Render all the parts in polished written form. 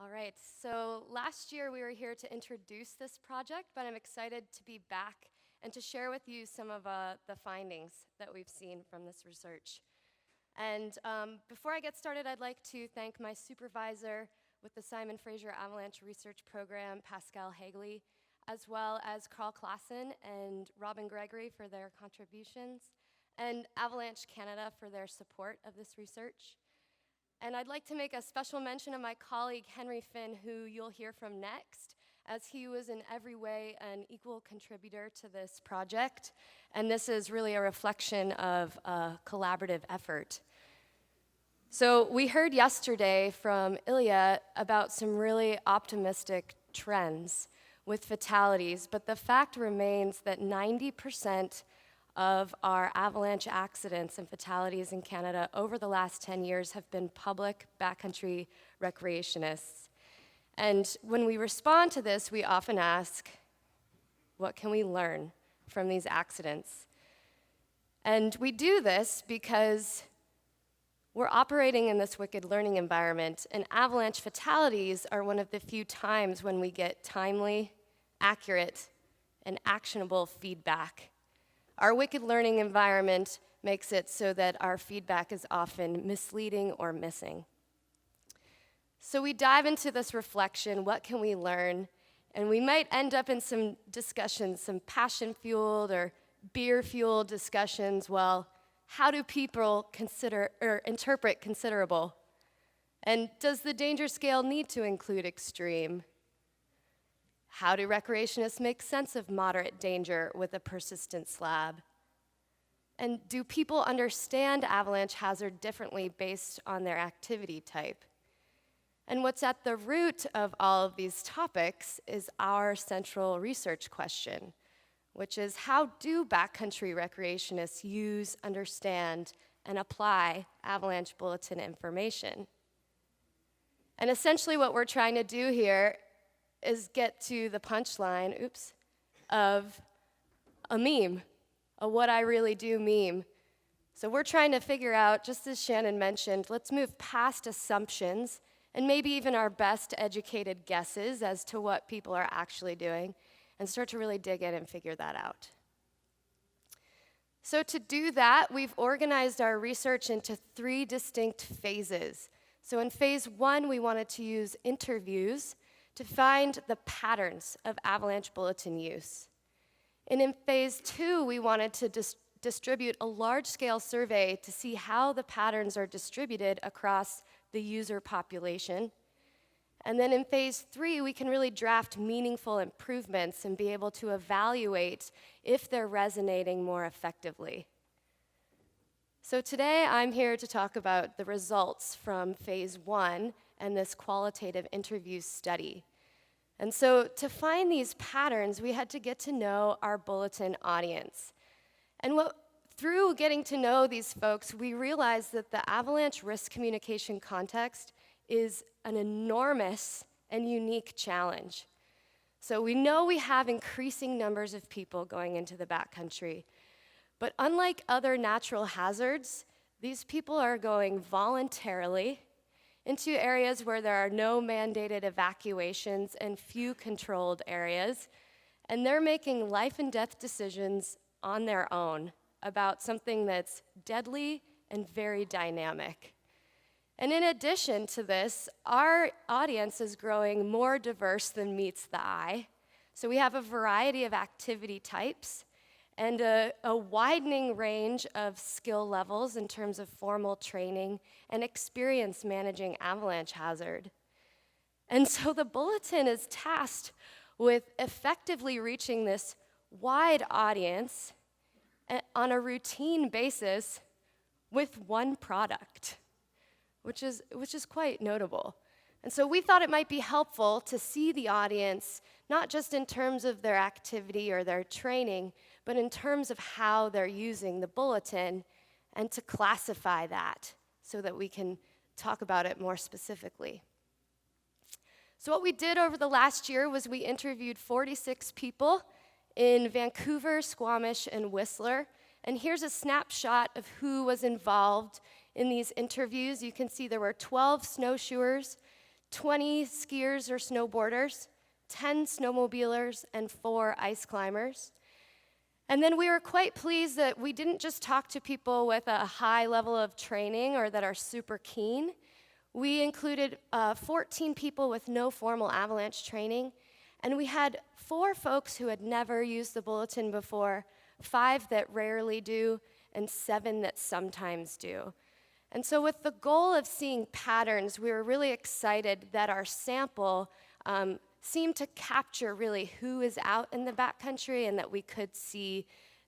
All right, so last year we were here to introduce this project, but I'm excited to be back and to share with you some of the findings that we've seen from this research. And before I get started, I'd like to thank my supervisor with the Simon Fraser Avalanche Research Program, Pascal Hagley, as well as Carl Klassen and Robin Gregory for their contributions, and Avalanche Canada for their support of this research. And I'd like to make a special mention of my colleague Henry Finn, who you'll hear from next, as he was in every way an equal contributor to this project. And this is really a reflection of a collaborative effort. So we heard yesterday from Ilya about some really optimistic trends with fatalities, but the fact remains that 90% of our avalanche accidents and fatalities in Canada over the last 10 years have been public backcountry recreationists. And when we respond to this, we often ask, what can we learn from these accidents? And we do this because we're operating in this wicked learning environment, and avalanche fatalities are one of the few times when we get timely, accurate, and actionable feedback. Our wicked learning environment makes it so that our feedback is often misleading or missing. So we dive into this reflection, what can we learn? And we might end up in some discussions, some passion-fueled or beer-fueled discussions. Well, how do people consider or interpret considerable? And does the danger scale need to include extreme? How do recreationists make sense of moderate danger with a persistent slab? And do people understand avalanche hazard differently based on their activity type? And what's at the root of all of these topics is our central research question, which is how do backcountry recreationists use, understand, and apply avalanche bulletin information? And essentially what we're trying to do here is get to the punchline, of a meme, a what I really do meme. So we're trying to figure out, just as Shannon mentioned, let's move past assumptions and maybe even our best educated guesses as to what people are actually doing and start to really dig in and figure that out. So to do that, we've organized our research into 3 distinct phases. So in phase 1, we wanted to use interviews to find the patterns of avalanche bulletin use. And in phase 2, we wanted to distribute a large-scale survey to see how the patterns are distributed across the user population. And then in phase 3, we can really draft meaningful improvements and be able to evaluate if they're resonating more effectively. So today, I'm here to talk about the results from phase 1 and this qualitative interview study. And so to find these patterns, we had to get to know our bulletin audience. And through getting to know these folks, we realized that the avalanche risk communication context is an enormous and unique challenge. So we know we have increasing numbers of people going into the backcountry, but unlike other natural hazards, these people are going voluntarily into areas where there are no mandated evacuations and few controlled areas, and they're making life and death decisions on their own about something that's deadly and very dynamic. And in addition to this, our audience is growing more diverse than meets the eye. So we have a variety of activity types and a widening range of skill levels in terms of formal training and experience managing avalanche hazard. And so the bulletin is tasked with effectively reaching this wide audience on a routine basis with one product, which is quite notable. And so we thought it might be helpful to see the audience, not just in terms of their activity or their training, but in terms of how they're using the bulletin, and to classify that so that we can talk about it more specifically. So what we did over the last year was we interviewed 46 people in Vancouver, Squamish, and Whistler. And here's a snapshot of who was involved in these interviews. You can see there were 12 snowshoers, 20 skiers or snowboarders, 10 snowmobilers, and 4 ice climbers. And then we were quite pleased that we didn't just talk to people with a high level of training or that are super keen. We included 14 people with no formal Avalanche training, and we had 4 folks who had never used the Bulletin before, 5 that rarely do, and 7 that sometimes do. And so with the goal of seeing patterns, we were really excited that our sample seemed to capture really who is out in the backcountry and that we could see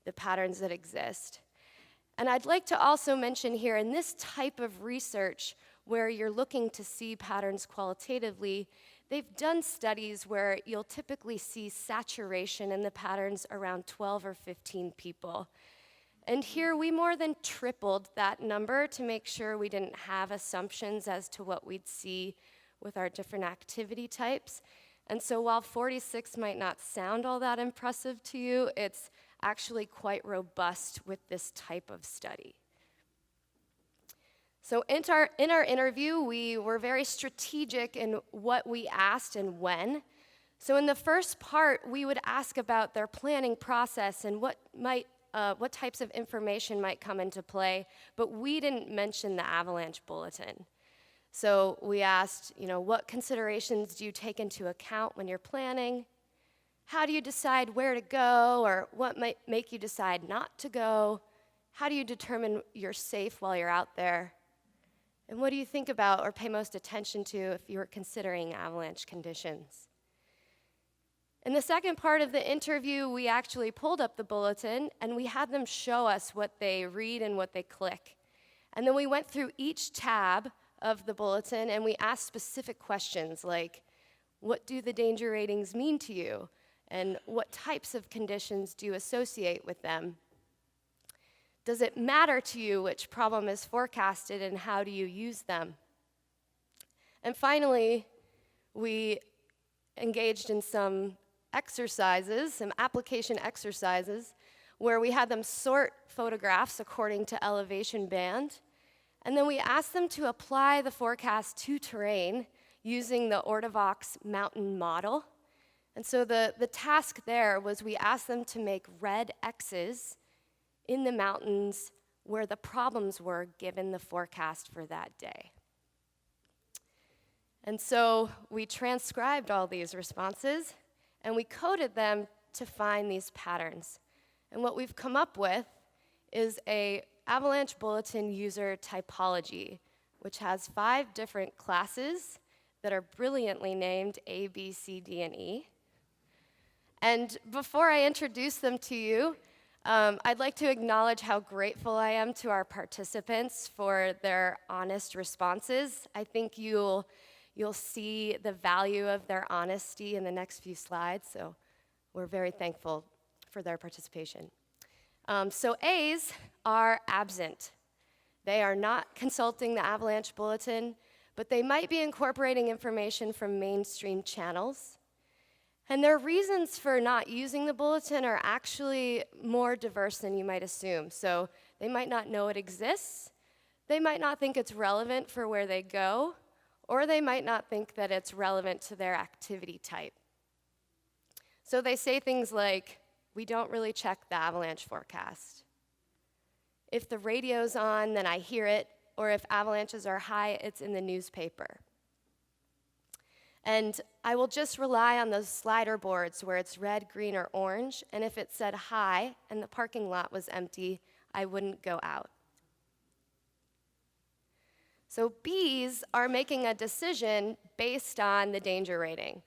the patterns that exist. And I'd like to also mention here, in this type of research where you're looking to see patterns qualitatively, they've done studies where you'll typically see saturation in the patterns around 12 or 15 people. And here we more than tripled that number to make sure we didn't have assumptions as to what we'd see with our different activity types. And so while 46 might not sound all that impressive to you, it's actually quite robust with this type of study. So in our interview, we were very strategic in what we asked and when. So in the first part, we would ask about their planning process and what types of information might come into play, but we didn't mention the Avalanche Bulletin. So we asked, what considerations do you take into account when you're planning? How do you decide where to go, or what might make you decide not to go? How do you determine you're safe while you're out there? And what do you think about or pay most attention to if you're considering avalanche conditions? In the second part of the interview, we actually pulled up the Bulletin and we had them show us what they read and what they click. And then we went through each tab of the Bulletin and we asked specific questions like, what do the danger ratings mean to you? And what types of conditions do you associate with them? Does it matter to you which problem is forecasted and how do you use them? And finally, we engaged in some exercises, some application exercises, where we had them sort photographs according to elevation band, and then we asked them to apply the forecast to terrain using the Ortavox mountain model. And so the task there was we asked them to make red X's in the mountains where the problems were given the forecast for that day. And so we transcribed all these responses and we coded them to find these patterns. And what we've come up with is a Avalanche Bulletin user typology, which has 5 different classes that are brilliantly named A, B, C, D, and E. And before I introduce them to you, I'd like to acknowledge how grateful I am to our participants for their honest responses. I think you'll see the value of their honesty in the next few slides, so we're very thankful for their participation. So A's are absent. They are not consulting the Avalanche Bulletin, but they might be incorporating information from mainstream channels. And their reasons for not using the Bulletin are actually more diverse than you might assume. So they might not know it exists, they might not think it's relevant for where they go, or they might not think that it's relevant to their activity type. So they say things like, we don't really check the avalanche forecast. If the radio's on, then I hear it, or if avalanches are high, it's in the newspaper. And I will just rely on those slider boards where it's red, green, or orange, and if it said high and the parking lot was empty, I wouldn't go out. So B's are making a decision based on the danger rating.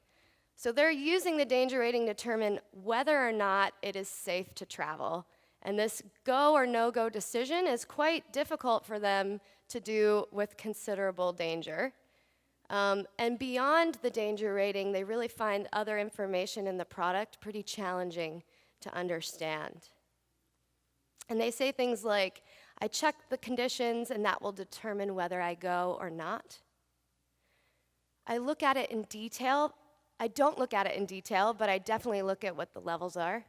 So they're using the danger rating to determine whether or not it is safe to travel. And this go or no-go decision is quite difficult for them to do with considerable danger. And beyond the danger rating, they really find other information in the product pretty challenging to understand. And they say things like, I check the conditions and that will determine whether I go or not. I look at it in detail. I don't look at it in detail, but I definitely look at what the levels are.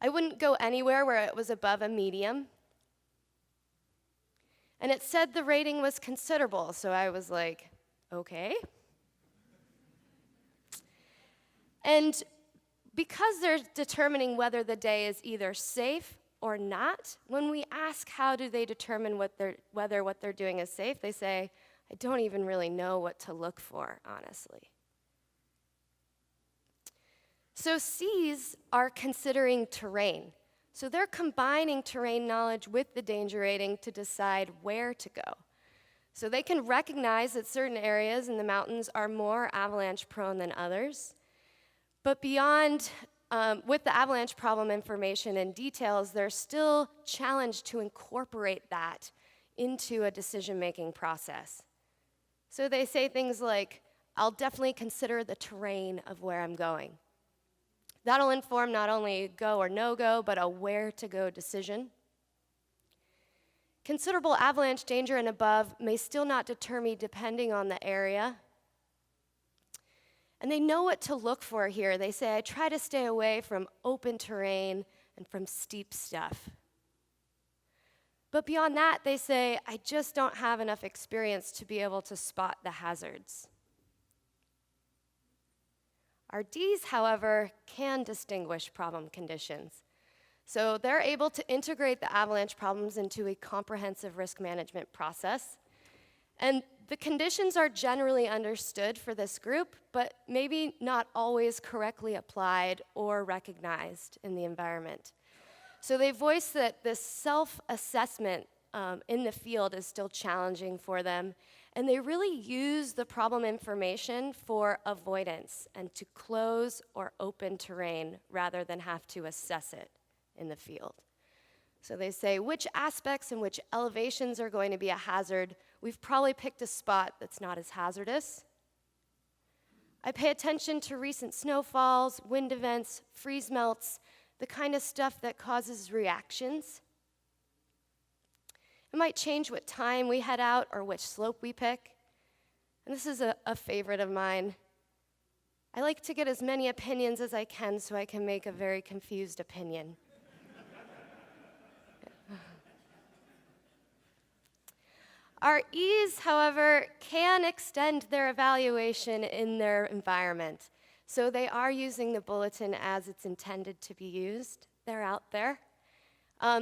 I wouldn't go anywhere where it was above a medium. And it said the rating was considerable, so I was like, okay. And because they're determining whether the day is either safe or not, when we ask how do they determine whether what they're doing is safe, they say, I don't even really know what to look for, honestly. So Cs are considering terrain. So they're combining terrain knowledge with the danger rating to decide where to go. So they can recognize that certain areas in the mountains are more avalanche prone than others. But beyond, with the avalanche problem information and details, they're still challenged to incorporate that into a decision-making process. So they say things like, I'll definitely consider the terrain of where I'm going. That'll inform not only go or no-go, but a where-to-go decision. Considerable avalanche danger and above may still not deter me depending on the area. And they know what to look for here. They say, I try to stay away from open terrain and from steep stuff. But beyond that, they say, I just don't have enough experience to be able to spot the hazards. Our Ds, however, can distinguish problem conditions. So they're able to integrate the avalanche problems into a comprehensive risk management process. And the conditions are generally understood for this group, but maybe not always correctly applied or recognized in the environment. So they voice that this self-assessment in the field is still challenging for them, and they really use the problem information for avoidance and to close or open terrain rather than have to assess it in the field. So they say which aspects and which elevations are going to be a hazard. We've probably picked a spot that's not as hazardous. I pay attention to recent snowfalls, wind events, freeze melts, the kind of stuff that causes reactions. It might change what time we head out or which slope we pick. And this is a favorite of mine. I like to get as many opinions as I can so I can make a very confused opinion. Our E's, however, can extend their evaluation in their environment. So they are using the bulletin as it's intended to be used. They're out there.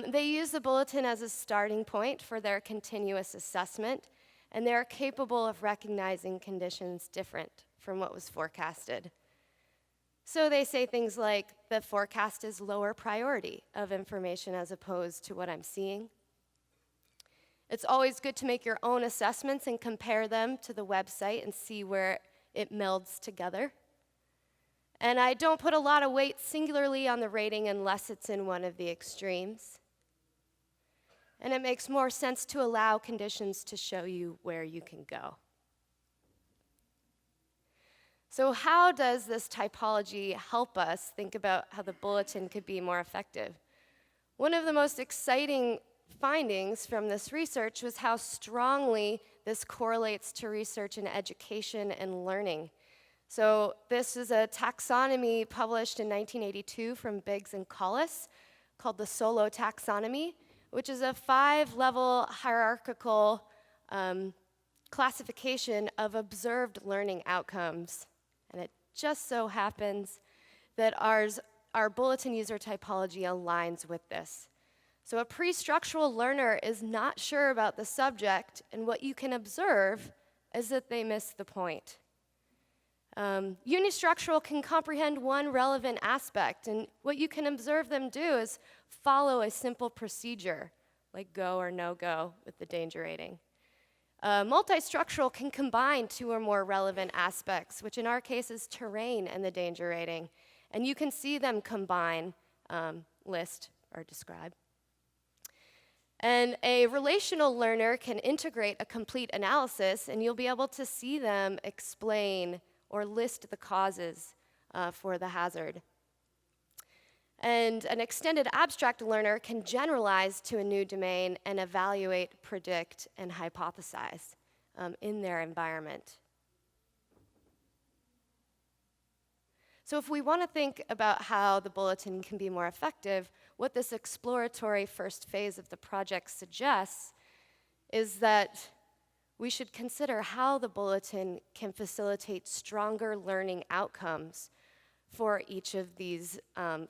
They use the bulletin as a starting point for their continuous assessment, and they're capable of recognizing conditions different from what was forecasted. So they say things like, the forecast is lower priority of information as opposed to what I'm seeing. It's always good to make your own assessments and compare them to the website and see where it melds together. And I don't put a lot of weight singularly on the rating unless it's in one of the extremes. And it makes more sense to allow conditions to show you where you can go. So how does this typology help us think about how the bulletin could be more effective? One of the most exciting findings from this research was how strongly this correlates to research in education and learning. So this is a taxonomy published in 1982 from Biggs and Collis called the Solo taxonomy, which is a 5-level hierarchical classification of observed learning outcomes. And it just so happens that our bulletin user typology aligns with this. So a pre-structural learner is not sure about the subject, and what you can observe is that they miss the point. Unistructural can comprehend one relevant aspect, and what you can observe them do is follow a simple procedure, like go or no go with the danger rating. Multistructural can combine 2 or more relevant aspects, which in our case is terrain and the danger rating, and you can see them combine, list, or describe. And a relational learner can integrate a complete analysis, and you'll be able to see them explain or list the causes for the hazard. And an extended abstract learner can generalize to a new domain and evaluate, predict, and hypothesize in their environment. So if we want to think about how the bulletin can be more effective, what this exploratory first phase of the project suggests is that we should consider how the bulletin can facilitate stronger learning outcomes for each of these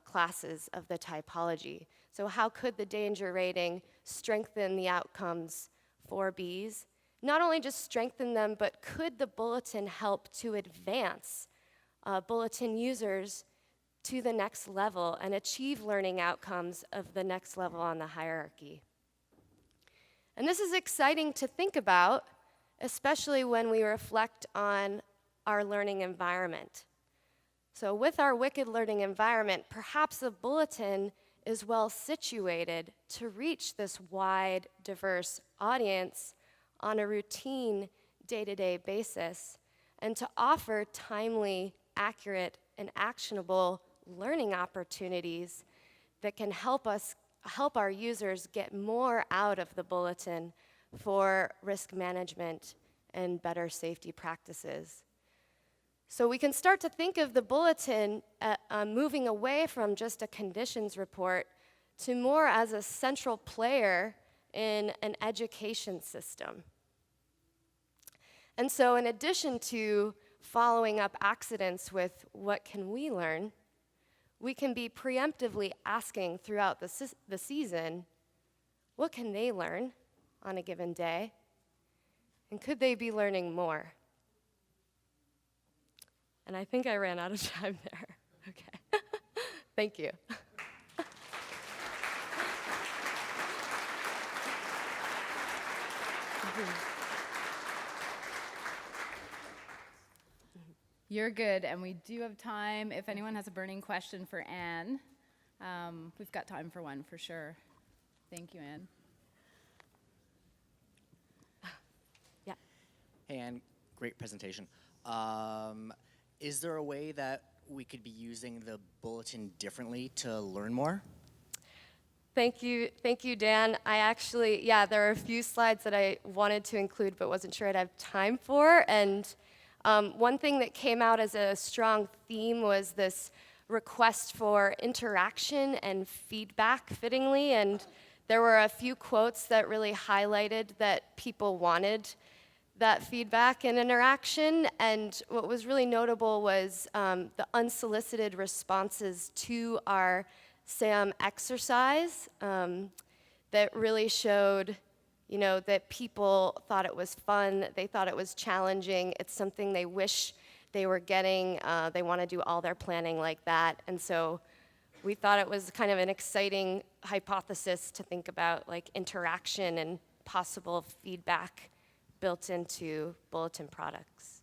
classes of the typology. So how could the danger rating strengthen the outcomes for bees? Not only just strengthen them, but could the bulletin help to advance bulletin users to the next level and achieve learning outcomes of the next level on the hierarchy? And this is exciting to think about, especially when we reflect on our learning environment. So with our wicked learning environment, perhaps the bulletin is well situated to reach this wide, diverse audience on a routine, day-to-day basis, and to offer timely, accurate, and actionable learning opportunities that can help our users get more out of the bulletin for risk management and better safety practices. So we can start to think of the bulletin moving away from just a conditions report to more as a central player in an education system. And so in addition to following up accidents with what can we learn, we can be preemptively asking throughout the season, what can they learn on a given day? And could they be learning more? And I think I ran out of time there. Okay. Thank you. You're good, and we do have time. If anyone has a burning question for Anne, we've got time for one for sure. Thank you, Anne. Yeah. Hey, Anne, great presentation. Is there a way that we could be using the bulletin differently to learn more? Thank you, Dan. I actually, there are a few slides that I wanted to include but wasn't sure I'd have time for. And one thing that came out as a strong theme was this request for interaction and feedback fittingly. And there were a few quotes that really highlighted that people wanted that feedback and interaction. And what was really notable was the unsolicited responses to our SAM exercise that really showed, that people thought it was fun, they thought it was challenging, it's something they wish they were getting, they want to do all their planning like that. And so we thought it was kind of an exciting hypothesis to think about, like interaction and possible feedback built into bulletin products.